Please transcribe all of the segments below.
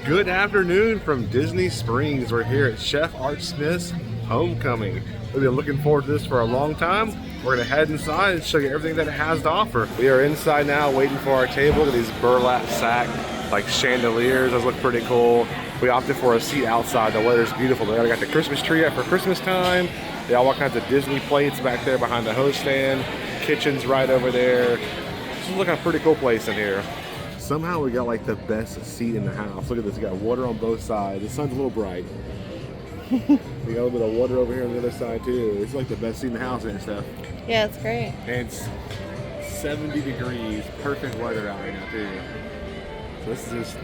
Good afternoon from Disney Springs. We're here at Chef Art Smith's Homecoming. We've been looking forward to this for a long time. We're gonna head inside and show you everything that it has to offer. We are inside now waiting for our table. Look at these burlap sack like chandeliers. Those look pretty cool. We opted for a seat outside. The weather's beautiful. They got the Christmas tree up for Christmas time. They got all kinds of Disney plates back there behind the host stand. Kitchen's right over there. This is looking like a pretty cool place in here. Somehow we got like the best seat in the house. Look at this, we got water on both sides. The sun's a little bright. We got a little bit of water over here on the other side too. It's like the best seat in the house and stuff. Yeah, it's great. And it's 70 degrees, perfect weather out right now too. So this is just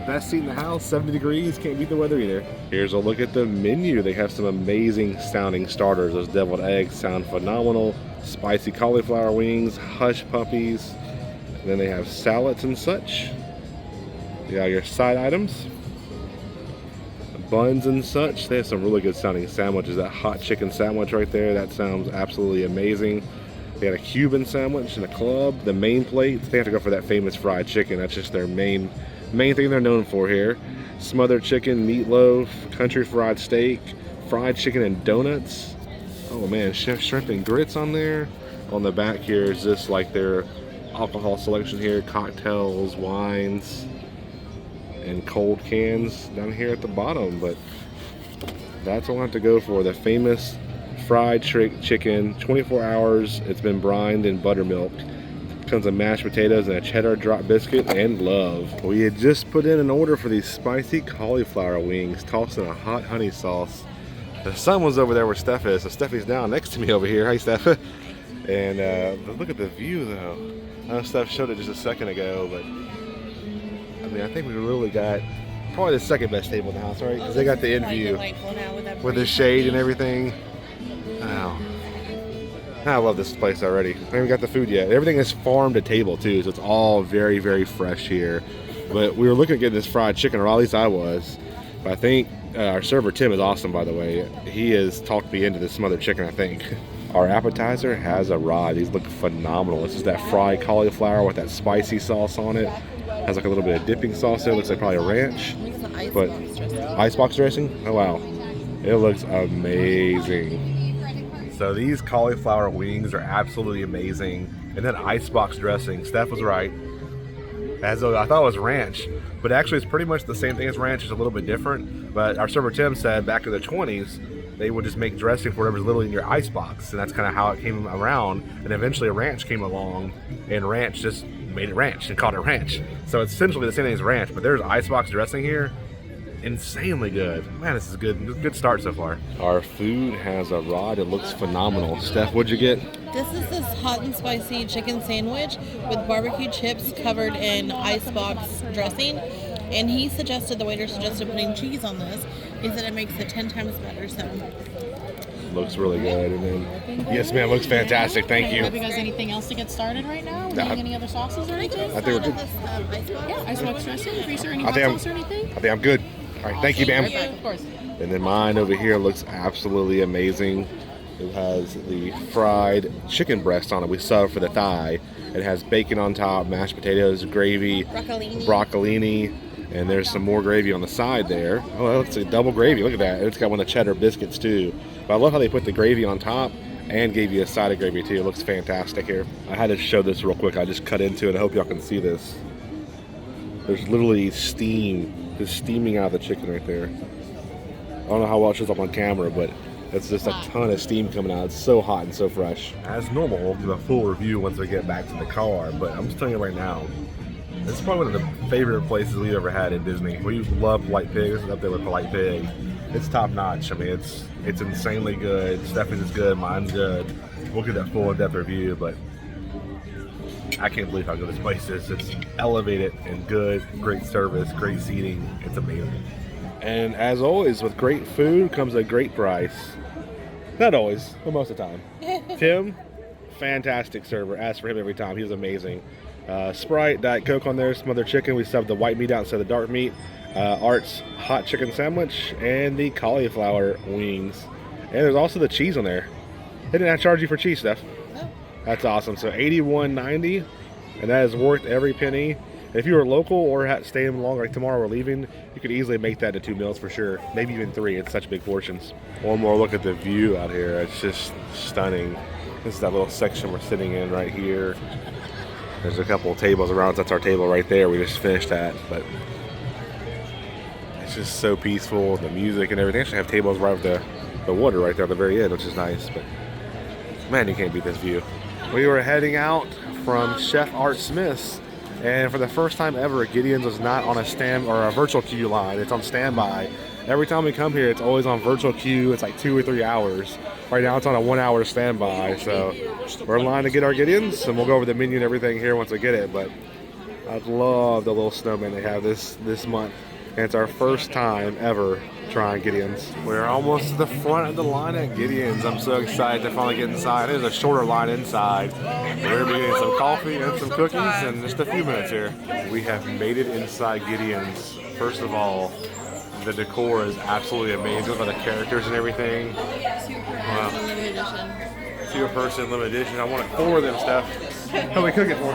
best seat in the house, 70 degrees, can't beat the weather either. Here's a look at the menu. They have some amazing sounding starters. Those deviled eggs sound phenomenal. Spicy cauliflower wings, hush puppies. And then they have salads and such. You got your side items, buns and such. They have some really good sounding sandwiches. That hot chicken sandwich right there, that sounds absolutely amazing. They got a Cuban sandwich and a club. The main plates, they have to go for that famous fried chicken. That's just their main thing they're known for here. Smothered chicken, meatloaf, country fried steak, fried chicken and donuts. Oh man, shrimp and grits on there. On the back here is just like their alcohol selection here, cocktails, wines, and cold cans down here at the bottom. But that's all I have to go for. The famous fried chicken, 24 hours. It's been brined in buttermilk. Comes with mashed potatoes and a cheddar drop biscuit and love. We had just put in an order for these spicy cauliflower wings, tossed in a hot honey sauce. The sun was over there where Steph is, so Steffi's down next to me over here. Hi, Steph. And but look at the view though. I know Steph showed it just a second ago, but I mean, I think we really got probably the second best table in the house, right? Because they got the end view with the shade and everything. Wow. I love this place already. I haven't even got the food yet. Everything is farm to table too, so it's all very, very fresh here. But we were looking at getting this fried chicken, or at least I was. But I think our server Tim is awesome, by the way. He has talked me into this smothered chicken, I think. Our appetizer has arrived. These look phenomenal. This is that fried cauliflower with that spicy sauce on it. Has like a little bit of dipping sauce there. Looks like probably a ranch. But icebox dressing? Oh wow. It looks amazing. So these cauliflower wings are absolutely amazing. And then icebox dressing. Steph was right. I thought it was ranch, but actually it's pretty much the same thing as ranch. It's a little bit different. But our server Tim said back in the 20s, they would just make dressing for whatever's literally in your icebox, and that's kind of how it came around. And eventually a ranch came along, and ranch just made it ranch and called it ranch. So it's essentially the same thing as ranch, but there's icebox dressing here. Insanely good. Man, this is good. Good start so far. Our food has arrived. It looks phenomenal. Steph, what'd you get? This is this hot and spicy chicken sandwich with barbecue chips covered in icebox dressing. And the waiter suggested putting cheese on this. He said it makes it 10 times better, so. Looks really good. And then, yes ma'am, looks fantastic. Thank you. Have you guys anything else to get started right now? Needing any other sauces or anything? I think we're good. Yeah, icebox dressing. Freezer, any hot sauce or anything? I think I'm good. All right, thank you, ma'am. Of course. And then mine over here looks absolutely amazing. It has the fried chicken breast on it. We serve for the thigh. It has bacon on top, mashed potatoes, gravy, broccolini, and there's some more gravy on the side there. Oh, it's a double gravy. Look at that. It's got one of the cheddar biscuits too. But I love how they put the gravy on top and gave you a side of gravy too. It looks fantastic here. I had to show this real quick. I just cut into it. I hope y'all can see this. There's literally steam, just steaming out of the chicken right there. I don't know how well it shows up on camera, but it's just a ton of steam coming out. It's so hot and so fresh. As normal, we'll give a full review once we get back to the car, but I'm just telling you right now, this is probably one of the favorite places we've ever had in Disney. We love Polite Pig. It's up there with Polite Pig. It's top notch. I mean, it's insanely good. Stephanie's is good. Mine's good. We'll get that full in-depth review, but I can't believe how good this place is. It's elevated and good. Great service, great seating. It's amazing. And as always, with great food comes a great price. Not always, but most of the time. Tim, fantastic server. Ask for him every time. He's amazing. Sprite, Diet Coke on there, smothered chicken. We subbed the white meat out instead of the dark meat. Art's hot chicken sandwich and the cauliflower wings. And there's also the cheese on there. They didn't have to charge you for cheese, Steph. No. That's awesome. So $81.90, and that is worth every penny. If you were local or staying long, like tomorrow we're leaving, you could easily make that to 2 meals for sure. Maybe even 3. It's such big portions. One more look at the view out here. It's just stunning. This is that little section we're sitting in right here. There's a couple of tables around. That's our table right there. We just finished at, but it's just so peaceful. The music and everything. Actually have tables right with the water right there at the very end, which is nice. But man, you can't beat this view. We were heading out from Chef Art Smith's, and for the first time ever, Gideon's was not on a stand or a virtual queue line. It's on standby. Every time we come here, it's always on virtual queue. It's like 2 or 3 hours. Right now, it's on a 1 hour standby. So we're in line to get our Gideon's, and we'll go over the menu and everything here once we get it. But I love the little snowman they have this month. And it's our first time ever trying Gideon's. We're almost to the front of the line at Gideon's. I'm so excited to finally get inside. There's a shorter line inside. We're gonna be getting some coffee and some cookies in just a few minutes here. We have made it inside Gideon's. First of all, the decor is absolutely amazing. Look at the characters and everything. Wow. 2-person limited edition. I wanted 4 of them, Steph. How we cook it for?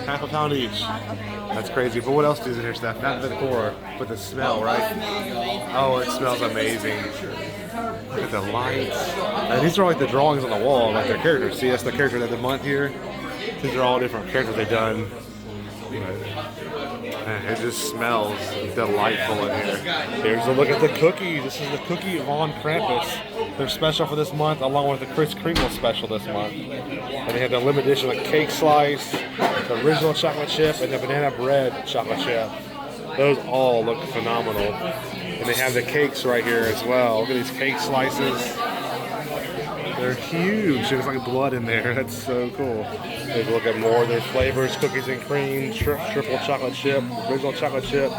Half a pound each. That's crazy. But what else is in here, Steph? Not the decor, but the smell, right? Oh, it smells amazing. Look at the lights. And these are like the drawings on the wall, like their characters. See, that's the character of the month here. These are all different characters they've done. Man, it just smells delightful in here. Here's a look at the cookies. This is the cookie von Krampus. They're special for this month, along with the Kris Kringle special this month. And they have the limited edition of cake slice, the original chocolate chip, and the banana bread chocolate chip. Those all look phenomenal. And they have the cakes right here as well. Look at these cake slices. They're huge. There's like blood in there. That's so cool. Take a look at more. There's flavors: cookies and cream, triple chocolate chip, original chocolate chip,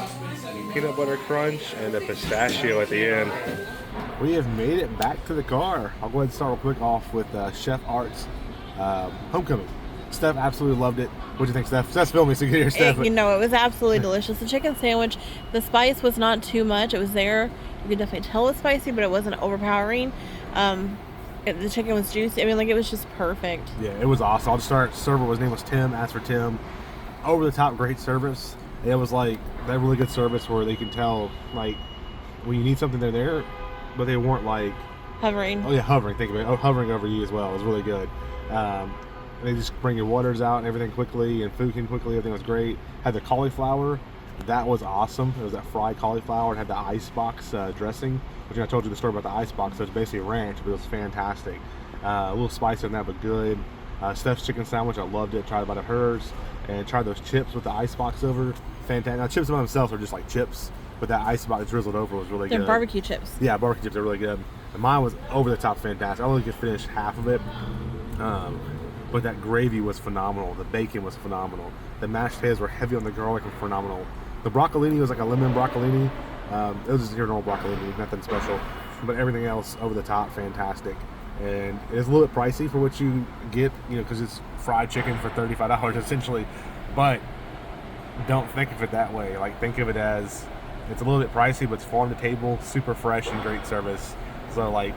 peanut butter crunch, and the pistachio at the end. We have made it back to the car. I'll go ahead and start real quick off with Chef Art's Homecoming. Steph absolutely loved it. What do you think, Steph? Steph's filming, so you can hear Steph. You know, it was absolutely delicious. The chicken sandwich, the spice was not too much. It was there. You could definitely tell it was spicy, but it wasn't overpowering. The chicken was juicy. I mean, like, it was just perfect. Yeah, it was awesome. I'll just start. Server, his name was Tim. Asked for Tim. Over the top, great service. It was like that really good service where they can tell, like, when you need something, they're there, but they weren't like hovering. Oh yeah, hovering. Think of it. Oh, hovering over you as well. It was really good. They just bring your waters out and everything quickly, and food came quickly. Everything was great. Had the cauliflower. That was awesome. It was that fried cauliflower. It had the icebox dressing, which I told you the story about the icebox. So it's basically ranch, but it was fantastic. A little spicy on that, but good. Steph's chicken sandwich, I loved it. Tried a bite of hers, and tried those chips with the icebox over. Fantastic. Now, chips by themselves are just like chips, but that icebox drizzled over was really good. They're barbecue chips. Yeah, barbecue chips are really good. And mine was over the top fantastic. I only could finish half of it. But that gravy was phenomenal. The bacon was phenomenal. The mashed potatoes were heavy on the garlic and phenomenal. The broccolini was like a lemon broccolini. It was just your normal broccolini, nothing special. But everything else over the top, fantastic. And it's a little bit pricey for what you get, you know, because it's fried chicken for $35 essentially. But don't think of it that way. Like, think of it as it's a little bit pricey, but it's farm to table, super fresh and great service. So like,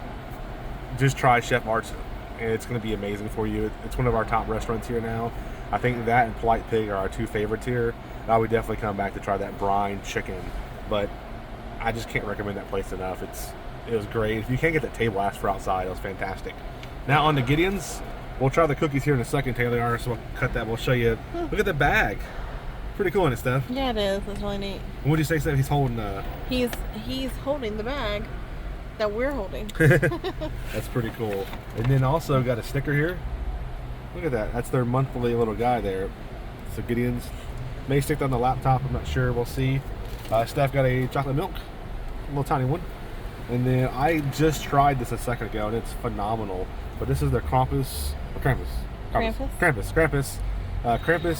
just try Chef Art's. It's going to be amazing for you. It's one of our top restaurants here now. I think that and Polite Pig are our 2 favorites here. I would definitely come back to try that brine chicken, but I just can't recommend that place enough. It was great. If you can't get that table, ask for outside. It was fantastic. Now on to Gideon's. We'll try the cookies here in a second, Taylor. So we'll cut that. We'll show you. Look at the bag. Pretty cool, isn't it, Steph? Yeah, it is. It's really neat. What would you say, Steph? He's holding. He's holding the bag that we're holding. That's pretty cool. And then also got a sticker here. Look at that. That's their monthly little guy there. So Gideon's. May stick on the laptop. I'm not sure. We'll see. Steph got a chocolate milk. A little tiny one. And then I just tried this a second ago, and it's phenomenal. But this is their Krampus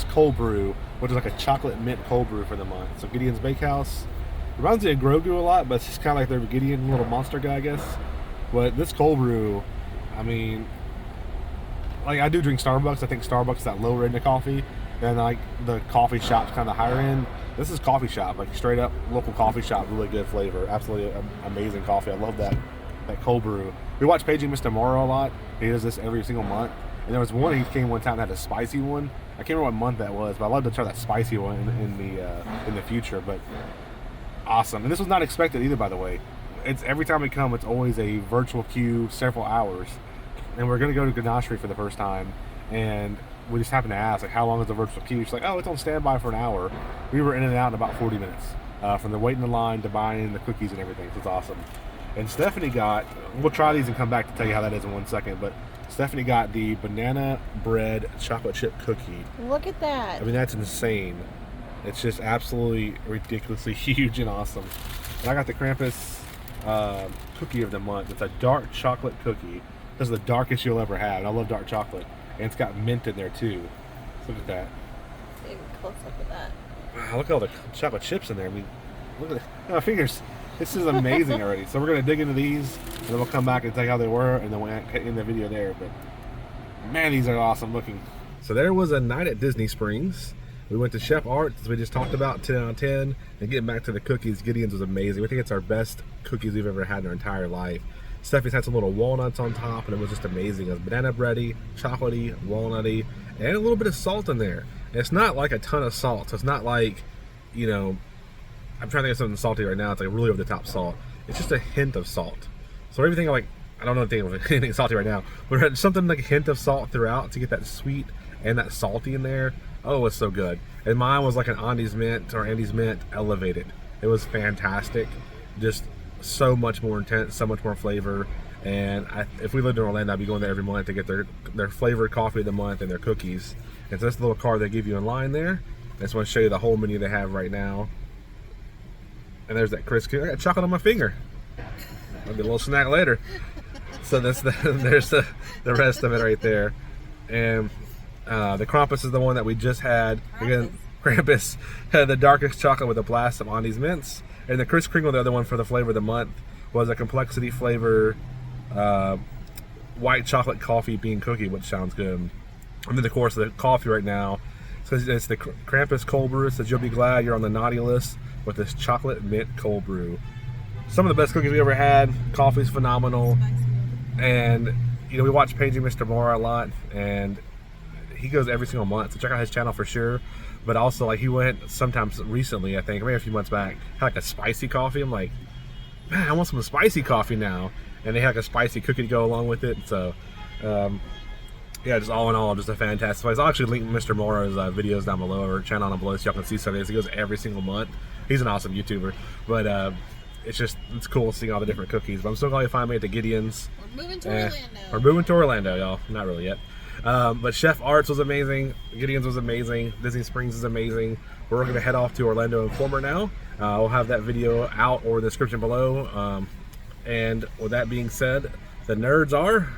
cold brew, which is like a chocolate mint cold brew for the month. So Gideon's Bakehouse. Reminds me of Grogu a lot, but it's just kind of like their Gideon little monster guy, I guess. But this cold brew, I mean, like, I do drink Starbucks. I think Starbucks is that lower end of coffee, and like the coffee shop's kind of higher end. This is coffee shop, like straight up local coffee shop, really good flavor, absolutely amazing coffee. I love that cold brew. We watch Paging Mr. Morrow a lot. He does this every single month, And there was one, he came one time and had a spicy one. I can't remember what month that was, but I'd love to try that spicy one in the future. But awesome. And this was not expected either, by the way. It's every time we come, it's always a virtual queue, several hours. And we're going to go to Ganachery for the first time. And we just happened to ask, like, how long is the virtual queue? She's like, oh, it's on standby for an hour. We were in and out in about 40 minutes. From the waiting in line to buying the cookies and everything. So it's awesome. And Stephanie got, we'll try these and come back to tell you how that is in 1 second, but Stephanie got the banana bread chocolate chip cookie. Look at that. I mean, that's insane. It's just absolutely ridiculously huge and awesome. And I got the Krampus cookie of the month. It's a dark chocolate cookie. This is the darkest you'll ever have. And I love dark chocolate. And it's got mint in there too. Look at that. Take a close look at that. Wow, look at all the chocolate chips in there. I mean, look at my fingers. This is amazing already. So we're going to dig into these, and then we'll come back and tell you how they were, and then we'll end the video there. But man, these are awesome looking. So there was a night at Disney Springs. We went to Chef Art's, as we just talked about, 10 out of 10. And getting back to the cookies, Gideon's was amazing. We think it's our best cookies we've ever had in our entire life. Stephanie's had some little walnuts on top, and it was just amazing. It was banana bready, chocolatey, walnutty, and a little bit of salt in there. And it's not like a ton of salt, so it's not like, you know, I'm trying to think of something salty right now. It's like really over the top salt. It's just a hint of salt. So everything like, I don't know if anything salty right now, but something like a hint of salt throughout to get that sweet and that salty in there. Oh, it's so good. And mine was like an Andy's Mint elevated. It was fantastic. Just so much more intense, so much more flavor. And if we lived in Orlando, I'd be going there every month to get their flavored coffee of the month and their cookies. And so that's the little card they give you in line there. I just want to show you the whole menu they have right now. And there's that crisp. I got chocolate on my finger. I'll get a little snack later. So there's the rest of it right there. And the Krampus is the one that we just had. Again, Krampus had the darkest chocolate with a blast of Andy's Mints. And the Kris Kringle, the other one for the flavor of the month, was a complexity flavor white chocolate coffee bean cookie, which sounds good. And then, of course, the coffee right now. So it's the Krampus cold brew. It says you'll be glad you're on the naughty list with this chocolate mint cold brew. Some of the best cookies we ever had. Coffee's phenomenal. And, you know, we watch Paging Mr. Mora a lot, and he goes every single month, so check out his channel for sure. But also, like, he went sometimes recently, I think, maybe a few months back, had like a spicy coffee. I'm like, man, I want some spicy coffee now. And they had like a spicy cookie to go along with it. So, yeah, just all in all, just a fantastic place. I'll actually link Mr. Mora's videos down below, or channel down below, so y'all can see some of this. He goes every single month. He's an awesome YouTuber. But it's cool seeing all the different cookies. But I'm so glad you find me at the Gideon's. We're moving to Orlando. We're moving to Orlando, y'all. Not really yet. But Chef Art's was amazing. Gideon's was amazing. Disney Springs is amazing. We're going to head off to Orlando Informer now. We'll have that video out or in the description below. And with that being said, the nerds are...